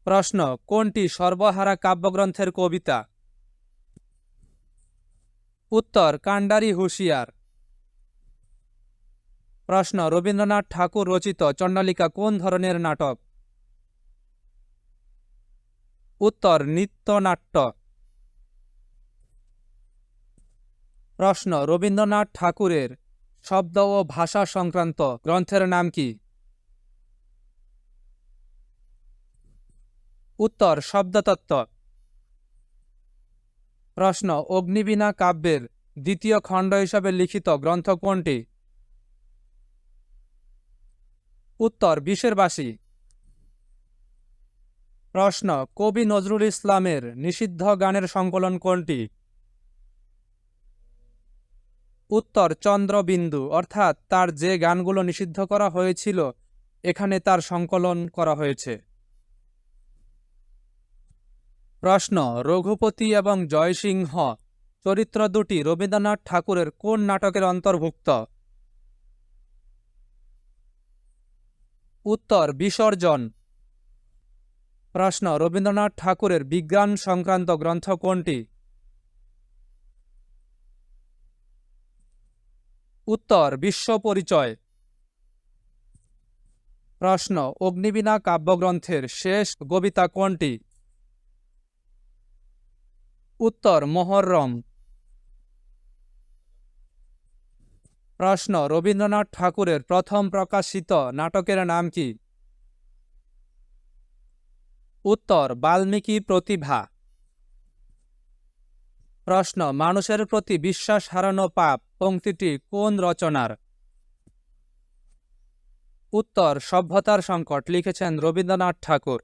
প্রশ্ন, কোনটি সর্বহারা কাব্যগ্রন্থের কবিতা? উত্তর, কান্ডারি হুঁশিয়ার। প্রশ্ন, রবীন্দ্রনাথ ঠাকুর রচিত চণ্ডালিকা কোন ধরনের নাটক? উত্তর, নৃত্যনাট্য। প্রশ্ন, রবীন্দ্রনাথ ঠাকুরের শব্দ ও ভাষা সংক্রান্ত গ্রন্থের নাম কি? উত্তর, শব্দতত্ত্ব। প্রশ্ন, অগ্নিবীণা কাব্যের দ্বিতীয় খণ্ড হিসাবে লিখিত গ্রন্থ কোনটি? উত্তর, বিষের বাসি। প্রশ্ন, কবি নজরুল ইসলামের নিষিদ্ধ গানের সংকলন কোনটি? উত্তর, চন্দ্রবিন্দু। অর্থাৎ তার যে গানগুলো নিষিদ্ধ করা হয়েছিল এখানে তার সংকলন করা হয়েছে। প্রশ্ন, রঘুপতি এবং জয়সিংহ চরিত্র দুটি রবীন্দ্রনাথ ঠাকুরের কোন নাটকের অন্তর্ভুক্ত? উত্তর, বিসর্জন। প্রশ্ন, রবীন্দ্রনাথ ঠাকুরের বিজ্ঞান সংক্রান্ত গ্রন্থ কোনটি? উত্তর, বিশ্ব পরিচয়। প্রশ্ন, অগ্নিবীণা কাব্যগ্রন্থের শেষ কবিতা কোনটি? উত্তর, মোহররম। প্রশ্ন, রবীন্দ্রনাথ ঠাকুরের প্রথম প্রকাশিত নাটকের নাম কি? উত্তর, বাল্মীকি প্রতিভা। প্রশ্ন, মানুষের প্রতি বিশ্বাস হারানো পাপ পংক্তিটি কোন রচনার? উত্তর, সভ্যতার সংকট। লিখেছেন রবীন্দ্রনাথ ঠাকুর।